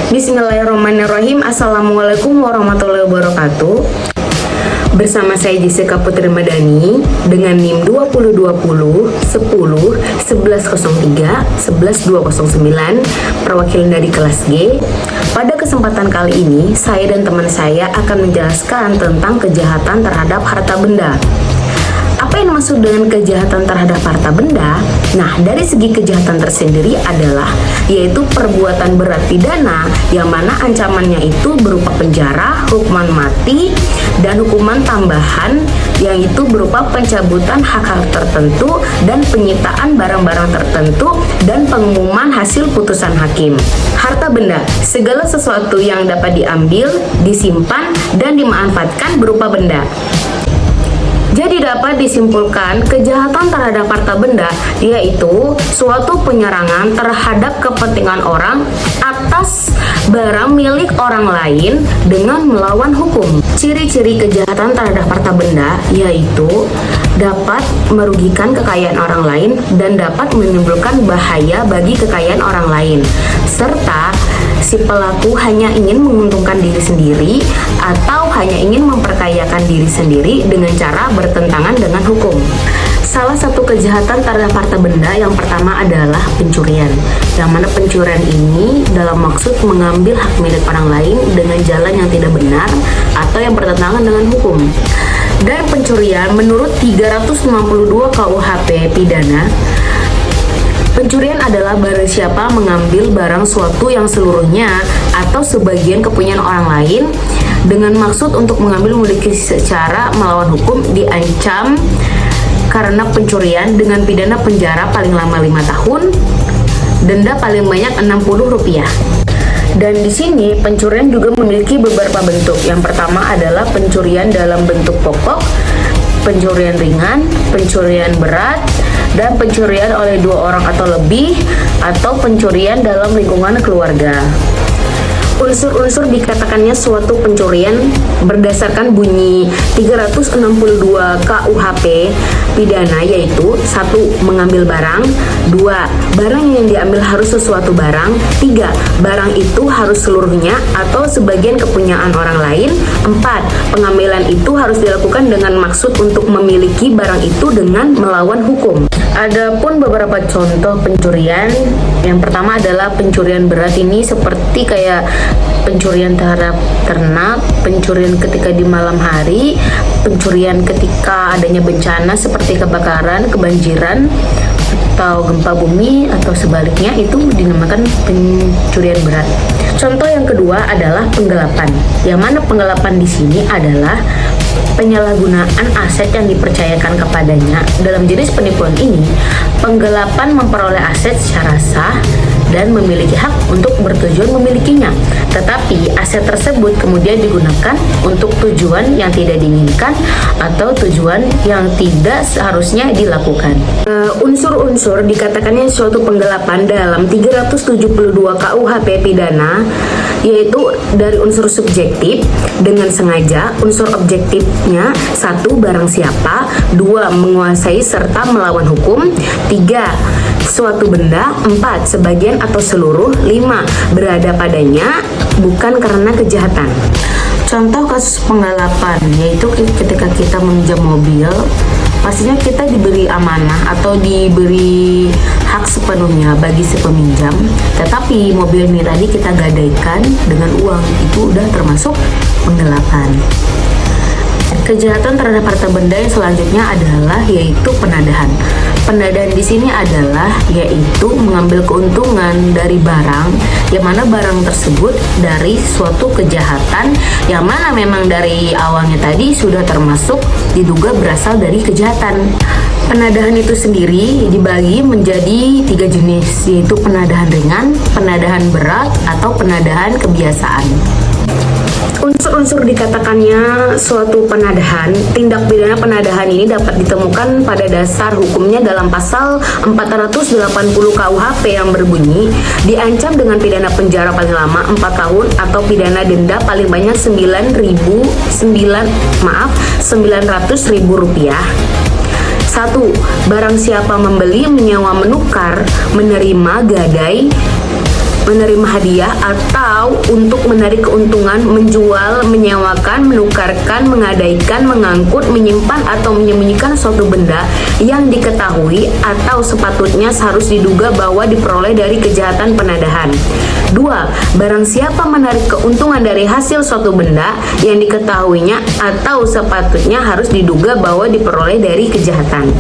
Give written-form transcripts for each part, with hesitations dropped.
Bismillahirrahmanirrahim. Assalamualaikum warahmatullahi wabarakatuh. Bersama saya Jessica Putri Madani dengan NIM 2020 10 1103 11209 perwakilan dari kelas G. Pada kesempatan kali ini, saya dan teman saya akan menjelaskan tentang kejahatan terhadap harta benda. Apa yang dimaksud dengan kejahatan terhadap harta benda? Nah, dari segi kejahatan tersendiri adalah yaitu perbuatan berat pidana yang mana ancamannya itu berupa penjara, hukuman mati, dan hukuman tambahan yang itu berupa pencabutan hak-hak tertentu dan penyitaan barang-barang tertentu dan pengumuman hasil putusan hakim. Harta benda, segala sesuatu yang dapat diambil, disimpan, dan dimanfaatkan berupa benda. Jadi dapat disimpulkan kejahatan terhadap harta benda yaitu suatu penyerangan terhadap kepentingan orang atas barang milik orang lain dengan melawan hukum. Ciri-ciri kejahatan terhadap harta benda yaitu dapat merugikan kekayaan orang lain dan dapat menimbulkan bahaya bagi kekayaan orang lain, serta si pelaku hanya ingin menguntungkan diri sendiri atau hanya ingin memperkayakan diri sendiri dengan cara bertentangan dengan hukum. Salah satu kejahatan terhadap harta benda yang pertama adalah pencurian, yang mana pencurian ini dalam maksud mengambil hak milik orang lain dengan jalan yang tidak benar atau yang bertentangan dengan hukum. Dan pencurian menurut 392 KUHP pidana, pencurian adalah barang siapa mengambil barang suatu yang seluruhnya atau sebagian kepunyaan orang lain dengan maksud untuk mengambil memiliki secara melawan hukum diancam karena pencurian dengan pidana penjara paling lama 5 tahun, denda paling banyak Rp60. Dan di sini pencurian juga memiliki beberapa bentuk. Yang pertama adalah pencurian dalam bentuk pokok, pencurian ringan, pencurian berat, dan pencurian oleh 2 orang atau lebih, atau pencurian dalam lingkungan keluarga. Unsur-unsur dikatakannya suatu pencurian berdasarkan bunyi 362 KUHP pidana yaitu 1. Mengambil barang, 2. Barang yang diambil harus sesuatu barang, 3. Barang itu harus seluruhnya atau sebagian kepunyaan orang lain, 4. Pengambilan itu harus dilakukan dengan maksud untuk memiliki barang itu dengan melawan hukum. Adapun beberapa contoh pencurian, yang pertama adalah pencurian berat. Ini seperti kayak pencurian terhadap ternak, pencurian ketika di malam hari, pencurian ketika adanya bencana seperti kebakaran, kebanjiran, atau gempa bumi, atau sebaliknya, itu dinamakan pencurian berat. Contoh yang kedua adalah penggelapan, yang mana penggelapan di sini adalah penyalahgunaan aset yang dipercayakan kepadanya. Dalam jenis penipuan ini, penggelapan memperoleh aset secara sah dan memiliki hak untuk bertujuan memilikinya, tetapi aset tersebut kemudian digunakan untuk tujuan yang tidak diinginkan atau tujuan yang tidak seharusnya dilakukan. Unsur-unsur dikatakannya suatu penggelapan dalam 372 KUHP pidana yaitu dari unsur subjektif dengan sengaja, unsur objektifnya 1. Barang siapa, 2. Menguasai serta melawan hukum, 3. Suatu benda, 4. Sebagian atau seluruh, 5. Berada padanya bukan karena kejahatan. Contoh kasus penggelapan yaitu ketika kita meminjam mobil, pastinya kita diberi amanah atau diberi hak sepenuhnya bagi si peminjam, tetapi mobil ini tadi kita gadaikan dengan uang, itu udah termasuk penggelapan. Kejahatan terhadap harta benda yang selanjutnya adalah yaitu penadahan. Penadahan di sini adalah yaitu mengambil keuntungan dari barang, yang mana barang tersebut dari suatu kejahatan yang mana memang dari awalnya tadi sudah termasuk diduga berasal dari kejahatan. Penadahan itu sendiri dibagi menjadi 3 jenis, yaitu penadahan ringan, penadahan berat, atau penadahan kebiasaan. Unsur-unsur dikatakannya suatu penadahan, tindak pidana penadahan ini dapat ditemukan pada dasar hukumnya dalam pasal 480 KUHP yang berbunyi diancam dengan pidana penjara paling lama 4 tahun atau pidana denda paling banyak 900.000 rupiah. 1. Barang siapa membeli, menyewa, menukar, menerima, gadai, menerima hadiah, atau untuk menarik keuntungan, menjual, menyewakan, menukarkan, menggadaikan, mengangkut, menyimpan, atau menyembunyikan suatu benda yang diketahui atau sepatutnya harus diduga bahwa diperoleh dari kejahatan penadahan. 2. Barang siapa menarik keuntungan dari hasil suatu benda yang diketahuinya atau sepatutnya harus diduga bahwa diperoleh dari kejahatan.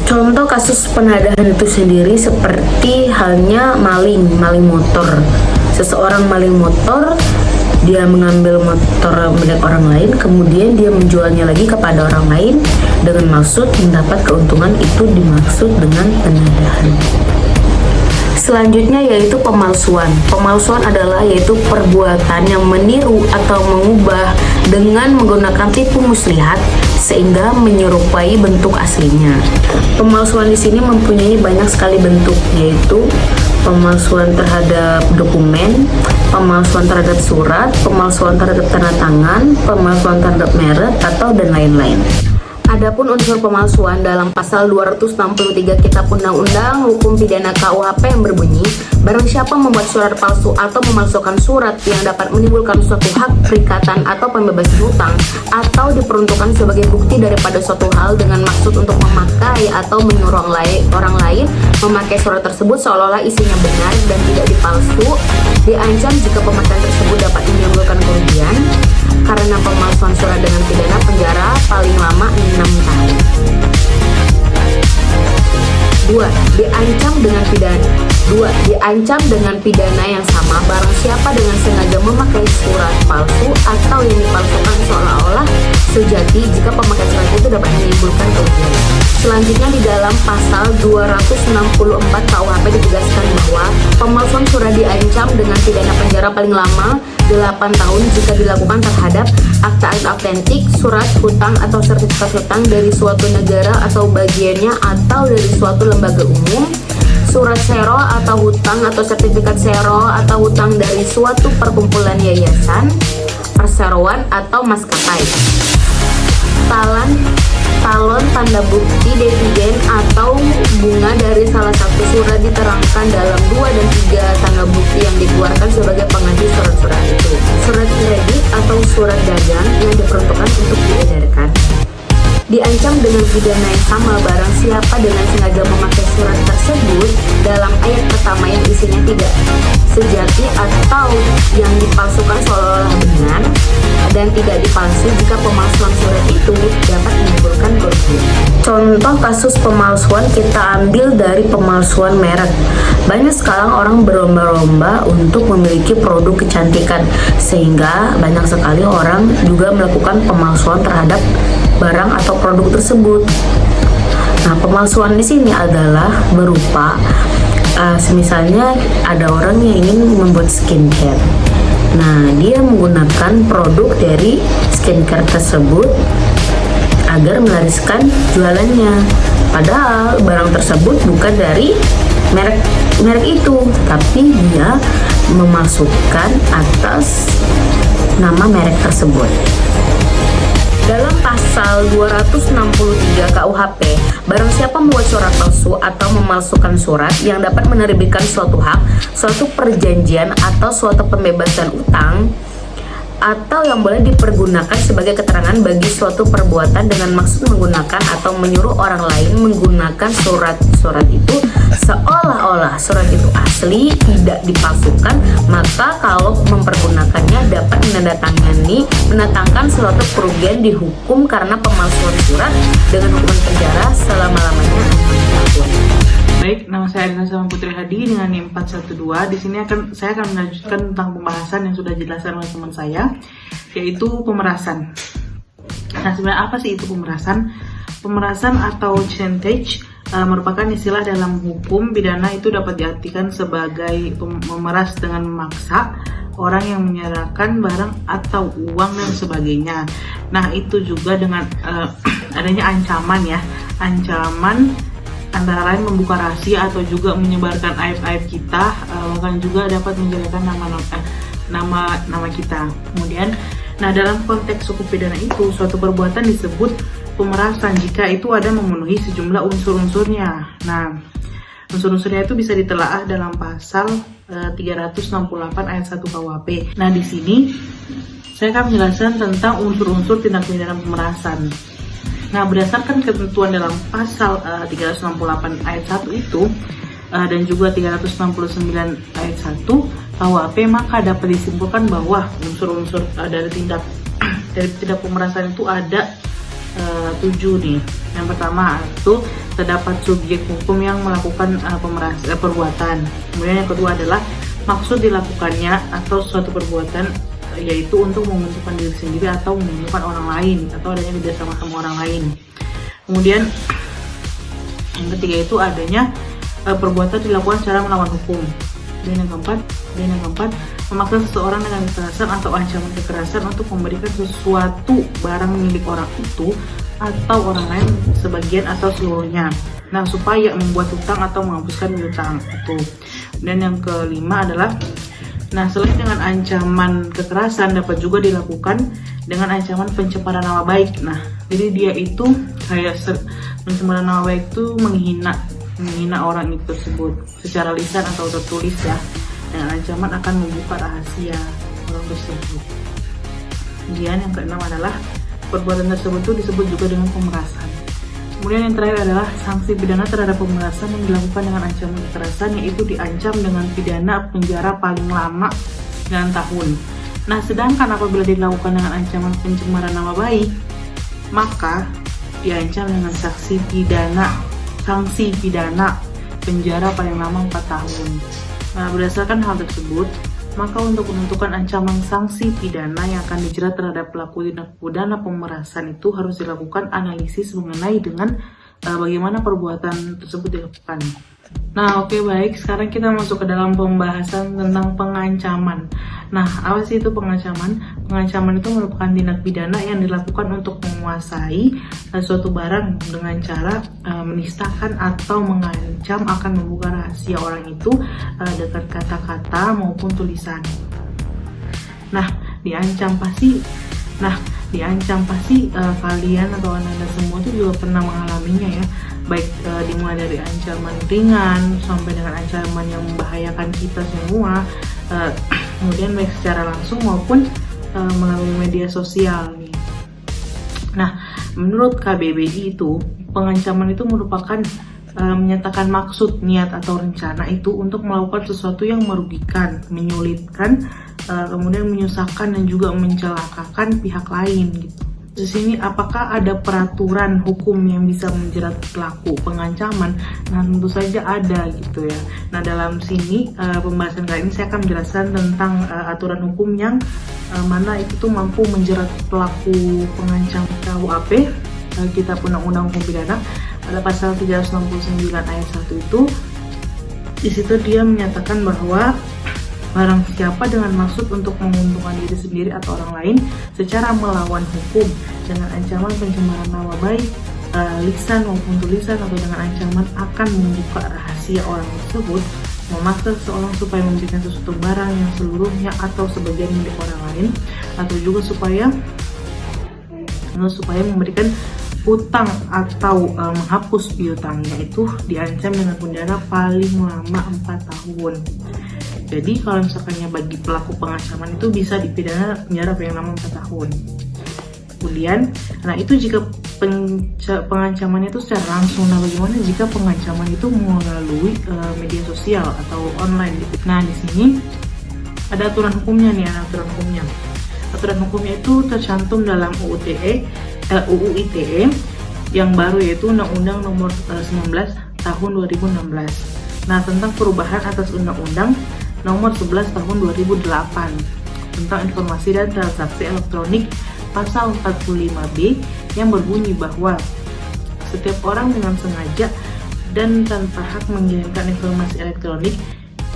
Contoh kasus penadahan itu sendiri seperti halnya maling motor. Seseorang maling motor, dia mengambil motor milik orang lain, kemudian dia menjualnya lagi kepada orang lain dengan maksud mendapat keuntungan, itu dimaksud dengan penadahan. Selanjutnya yaitu pemalsuan. Pemalsuan adalah yaitu perbuatan yang meniru atau mengubah dengan menggunakan tipu muslihat sehingga menyerupai bentuk aslinya. Pemalsuan di sini mempunyai banyak sekali bentuk, yaitu pemalsuan terhadap dokumen, pemalsuan terhadap surat, pemalsuan terhadap tanda tangan, pemalsuan terhadap merek atau dan lain-lain. Adapun unsur pemalsuan dalam pasal 263 Kitab Undang-Undang Hukum Pidana KUHP yang berbunyi, barang siapa membuat surat palsu atau memalsukan surat yang dapat menimbulkan suatu hak perikatan atau pembebasan hutang atau diperuntukkan sebagai bukti daripada suatu hal dengan maksud untuk memakai atau menyuruh orang lain memakai surat tersebut seolah-olah isinya benar dan tidak dipalsu, diancam jika pemakaian tersebut dapat menimbulkan kerugian karena pemalsuan surat dengan pidana penjara paling lama 6 tahun. 2. Diancam dengan pidana yang sama barang siapa dengan sengaja memakai surat palsu atau yang dipalsukan seolah-olah sejati jika pemakai surat itu dapat menimbulkan kerugian. Selanjutnya di dalam pasal 264 KUHP ditegaskan bahwa pemalsuan surat diancam dengan pidana penjara paling lama 8 tahun jika dilakukan terhadap akta autentik, surat hutang atau sertifikat hutang dari suatu negara atau bagiannya atau dari suatu lembaga umum, surat sero atau hutang atau sertifikat sero atau hutang dari suatu perkumpulan yayasan, perseroan atau maskapai. Talon tanda bukti dividen atau bunga dari salah satu surat diterangkan dalam 2 dan 3 tanda bukti yang dikeluarkan sebagai pengganti surat-surat itu. Surat kredit atau surat dagang yang diperuntukkan untuk diedarkan. Diancam dengan pidana yang sama barang siapa dengan sengaja memakai surat tersebut dalam ayat pertama yang isinya tidak sejati atau yang dipalsukan seolah-olah benar dan tidak dipalsu jika pemalsuan surat itu dapat menimbulkan kerugian. Contoh kasus pemalsuan kita ambil dari pemalsuan merek. Banyak sekarang orang berlomba-lomba untuk memiliki produk kecantikan sehingga banyak sekali orang juga melakukan pemalsuan terhadap barang atau produk tersebut. Nah, pemalsuan di sini adalah berupa misalnya ada orang yang ingin membuat skincare. Nah, dia menggunakan produk dari skincare tersebut agar melariskan jualannya. Padahal barang tersebut bukan dari merek itu, tapi dia memasukkan atas nama merek tersebut. Dalam pasal 263 KUHP, barang siapa membuat surat palsu atau memalsukan surat yang dapat menerbitkan suatu hak, suatu perjanjian atau suatu pembebasan utang, atau yang boleh dipergunakan sebagai keterangan bagi suatu perbuatan dengan maksud menggunakan atau menyuruh orang lain menggunakan surat itu seolah-olah surat itu asli, tidak dipalsukan, maka kalau mempergunakannya dapat mendatangkan suatu kerugian, dihukum karena pemalsuan surat dengan hukuman penjara selama-lamanya 6 tahun. Baik, nama saya Adina Sama Putri Hadi dengan NIM 412. Di sini saya akan melanjutkan tentang pembahasan yang sudah dijelaskan oleh teman saya, yaitu pemerasan. Nah, sebenarnya apa sih itu pemerasan? Pemerasan atau chantage merupakan istilah dalam hukum pidana, itu dapat diartikan sebagai memeras dengan memaksa orang yang menyerahkan barang atau uang dan sebagainya. Nah, itu juga dengan adanya ancaman ya, ancaman antara lain membuka rahasia atau juga menyebarkan aib-aib kita, bahkan juga dapat menjelekkan nama kita. Kemudian, nah dalam konteks hukum pidana itu suatu perbuatan disebut pemerasan jika itu ada memenuhi sejumlah unsur-unsurnya. Nah, Unsur-unsurnya itu bisa ditelaah dalam pasal 368 ayat 1 KUHP. Nah, di sini saya akan menjelaskan tentang unsur-unsur tindak pidana pemerasan. Nah, berdasarkan ketentuan dalam pasal 368 ayat 1 itu dan juga 369 ayat 1 KUHP, maka dapat disimpulkan bahwa unsur-unsur dari tindak pemerasan itu ada 7 nih. Yang pertama itu terdapat subjek hukum yang melakukan perbuatan. Kemudian yang kedua adalah maksud dilakukannya atau suatu perbuatan, yaitu untuk menguntungkan diri sendiri atau menguntungkan orang lain atau adanya kerjasama sama orang lain. Kemudian yang ketiga itu adanya perbuatan dilakukan secara melawan hukum. Dan yang keempat memaksa seseorang dengan kekerasan atau ancaman kekerasan untuk memberikan sesuatu barang milik orang itu atau orang lain sebagian atau seluruhnya. Nah, supaya membuat hutang atau menghapuskan hutang itu. Dan yang kelima adalah, nah, selain dengan ancaman kekerasan dapat juga dilakukan dengan ancaman pencemaran nama baik. Nah, jadi dia itu kayak pencemaran nama baik itu menghina orang itu tersebut secara lisan atau tertulis ya, dengan ancaman akan membuka rahasia orang tersebut. Kemudian yang keenam adalah perbuatan tersebut itu disebut juga dengan pemerasan. Kemudian yang terakhir adalah sanksi pidana terhadap pemerasan yang dilakukan dengan ancaman kekerasan, yaitu diancam dengan pidana penjara paling lama 9 tahun. Nah, sedangkan apabila dilakukan dengan ancaman pencemaran nama baik, maka diancam dengan sanksi pidana penjara paling lama 4 tahun. Nah, berdasarkan hal tersebut, maka untuk menentukan ancaman sanksi pidana yang akan dijerat terhadap pelaku tindak pidana pemerasan itu harus dilakukan analisis mengenai dengan bagaimana perbuatan tersebut dilakukan. Nah, oke, baik, sekarang kita masuk ke dalam pembahasan tentang pengancaman. Nah, apa sih itu pengancaman? Pengancaman itu merupakan tindak pidana yang dilakukan untuk menguasai suatu barang dengan cara menistakan atau mengancam akan membuka rahasia orang itu dengan kata-kata maupun tulisan. Nah, diancam pasti kalian atau anda semua itu juga pernah mengalaminya ya, baik dimulai dari ancaman ringan sampai dengan ancaman yang membahayakan kita semua, kemudian baik secara langsung maupun melalui media sosial nih. Nah, menurut KBBI itu pengancaman itu merupakan menyatakan maksud, niat atau rencana itu untuk melakukan sesuatu yang merugikan, menyulitkan, kemudian menyusahkan dan juga mencelakakan pihak lain gitu. Di sini apakah ada peraturan hukum yang bisa menjerat pelaku pengancaman? Nah, tentu saja ada gitu ya. Nah, dalam sini pembahasan kali ini saya akan menjelaskan tentang aturan hukum yang mana itu tuh mampu menjerat pelaku pengancam. KUHP, Kitab Undang-Undang Hukum Pidana, pada pasal 369 ayat 1 itu, di situ dia menyatakan bahwa barang siapa dengan maksud untuk menguntungkan diri sendiri atau orang lain secara melawan hukum dengan ancaman pencemaran nama baik, lisan maupun tulisan, atau dengan ancaman akan membuka rahasia orang tersebut, memaksa seseorang supaya memberikan sesuatu barang yang seluruhnya atau sebagian milik orang lain, atau juga supaya memberikan hutang atau menghapus piutangnya, itu diancam dengan pidana paling lama 4 tahun. Jadi kalau misalkannya bagi pelaku pengancaman itu bisa dipidana penjara paling lama 4 tahun. Kemudian, nah itu jika pengancamannya itu secara langsung. Nah, bagaimana jika pengancaman itu melalui media sosial atau online gitu. Nah, di sini ada aturan hukumnya nih, Aturan hukumnya itu tercantum dalam UU ITE yang baru, yaitu Undang-Undang Nomor 19 Tahun 2016. Nah, tentang perubahan atas Undang-Undang Nomor 11 Tahun 2008 tentang informasi dan transaksi elektronik, pasal 45B yang berbunyi bahwa setiap orang dengan sengaja dan tanpa hak mengirimkan informasi elektronik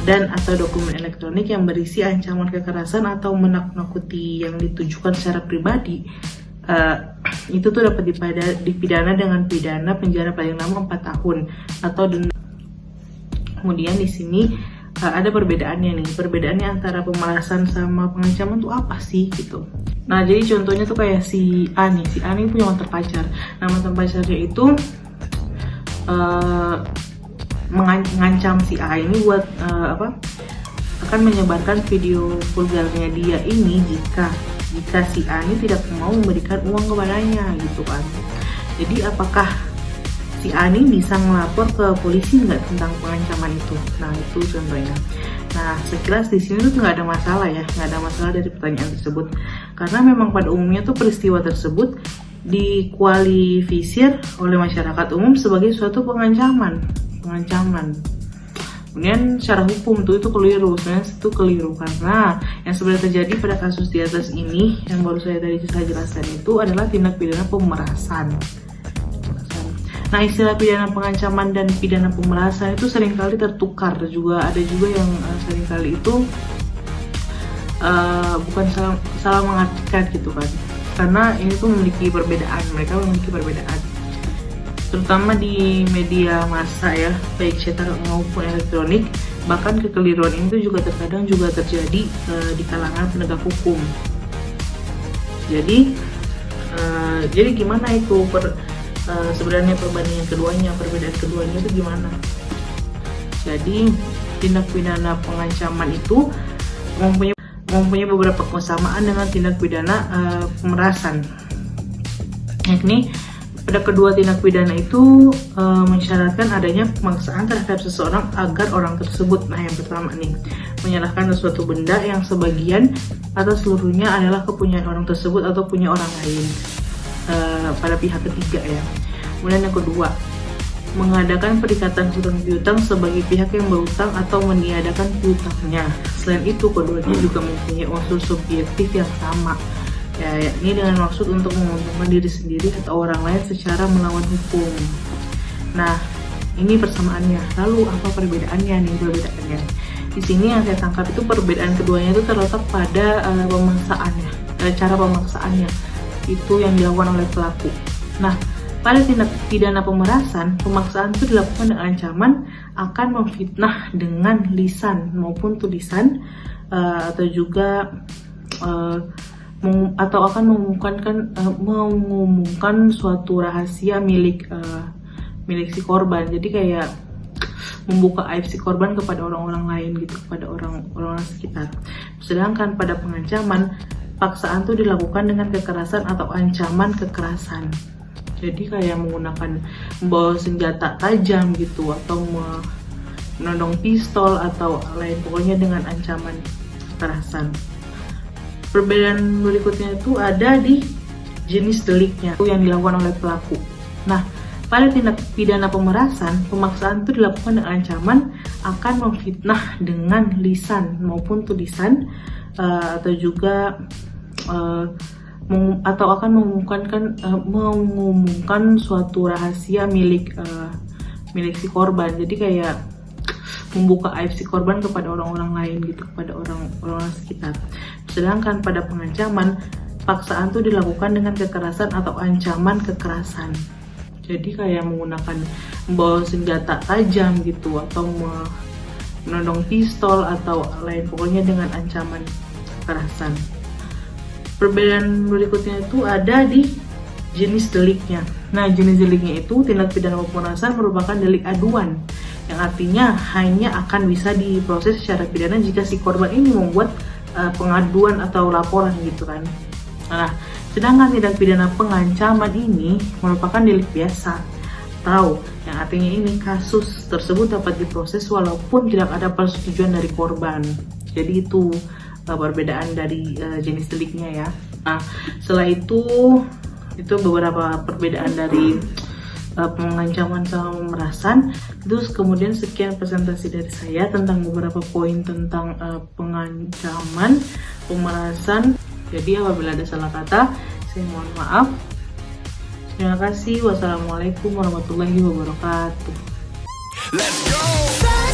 dan atau dokumen elektronik yang berisi ancaman kekerasan atau menakut-nakuti yang ditujukan secara pribadi, itu tuh dapat dipidana dengan pidana penjara paling lama 4 tahun atau denda. Kemudian di sini ada perbedaannya nih. Perbedaannya antara pemerasan sama pengancaman tuh apa sih gitu. Nah, jadi contohnya tuh kayak si A nih punya mantan pacar. Nah, mantan pacarnya itu mengancam si A ini buat akan menyebarkan video vulgarnya dia ini jika si A ini tidak mau memberikan uang kepadanya gitu kan. Jadi apakah si A ini bisa ngelapor ke polisi nggak tentang pengancaman itu? Nah itu contohnya. Nah sekilas di sini tuh nggak ada masalah ya, nggak ada masalah dari pertanyaan tersebut, karena memang pada umumnya tuh peristiwa tersebut dikualifisir oleh masyarakat umum sebagai suatu pengancaman. Kemudian secara hukum tuh itu keliru, sebenarnya itu keliru karena yang sebenarnya terjadi pada kasus di atas ini yang baru saya jelaskan itu adalah tindak pidana pemerasan. Nah istilah pidana pengancaman dan pidana pemerasan itu seringkali tertukar, juga ada juga yang seringkali itu bukan salah mengartikan gitu kan, karena ini tuh memiliki perbedaan, mereka memiliki perbedaan terutama di media massa ya, baik cetak maupun elektronik. Bahkan kekeliruan ini tuh juga terkadang juga terjadi di kalangan penegak hukum. Jadi gimana itu sebenarnya perbandingan keduanya, perbedaan keduanya itu gimana? Jadi tindak pidana pengancaman itu mempunyai beberapa kesamaan dengan tindak pidana pemerasan, yakni pada kedua tindak pidana itu mensyaratkan adanya pemaksaan terhadap seseorang agar orang tersebut, nah yang pertama nih, menyerahkan sesuatu benda yang sebagian atau seluruhnya adalah kepunyaan orang tersebut atau punya orang lain pada pihak ketiga ya. Kemudian yang kedua, mengadakan perikatan hutang piutang sebagai pihak yang berutang atau meniadakan piutangnya. Selain itu, keduanya juga mempunyai unsur subjektif yang sama, ya, yakni dengan maksud untuk menguntungkan diri sendiri atau orang lain secara melawan hukum. Nah, ini persamaannya. Lalu apa perbedaannya nih? Perbedaannya di sini yang saya tangkap itu perbedaan keduanya itu terletak pada pemaksaannya, cara pemaksaannya itu yang dilakukan oleh pelaku. Nah, pada tindak pidana pemerasan, pemaksaan itu dilakukan dengan ancaman akan memfitnah dengan lisan maupun tulisan atau juga atau akan mengumumkan suatu rahasia milik si korban. Jadi kayak membuka aib si korban kepada orang-orang lain gitu, kepada orang-orang sekitar. Sedangkan pada pengancaman, paksaan itu dilakukan dengan kekerasan atau ancaman kekerasan. Jadi kayak menggunakan membawa senjata tajam gitu, atau menodong pistol atau lain, pokoknya dengan ancaman kekerasan. Perbedaan berikutnya itu ada di jenis deliknya yang dilakukan oleh pelaku. Nah, pada tindak pidana pemerasan, pemaksaan itu dilakukan dengan ancaman akan memfitnah dengan lisan maupun tulisan atau juga atau akan mengumumkan suatu rahasia milik si korban. Jadi kayak membuka aib si korban kepada orang-orang lain gitu, kepada orang-orang sekitar. Sedangkan pada pengancaman, paksaan itu dilakukan dengan kekerasan atau ancaman kekerasan. Jadi kayak menggunakan membawa senjata tajam gitu, atau menodong pistol atau lain, pokoknya dengan ancaman kekerasan. Perbedaan berikutnya itu ada di jenis deliknya. Nah, jenis deliknya itu tindak pidana pemerasan merupakan delik aduan, yang artinya hanya akan bisa diproses secara pidana jika si korban ini membuat pengaduan atau laporan gitu kan. Nah, sedangkan tindak pidana pengancaman ini merupakan delik biasa, atau yang artinya ini kasus tersebut dapat diproses walaupun tidak ada persetujuan dari korban. Jadi itu perbedaan dari jenis deliknya ya. Nah, setelah itu beberapa perbedaan dari pengancaman sama pemerasan. Terus kemudian sekian presentasi dari saya tentang beberapa poin tentang pengancaman, pemerasan. Jadi apabila ada salah kata, saya mohon maaf. Terima kasih. Wassalamualaikum warahmatullahi wabarakatuh. Let's go!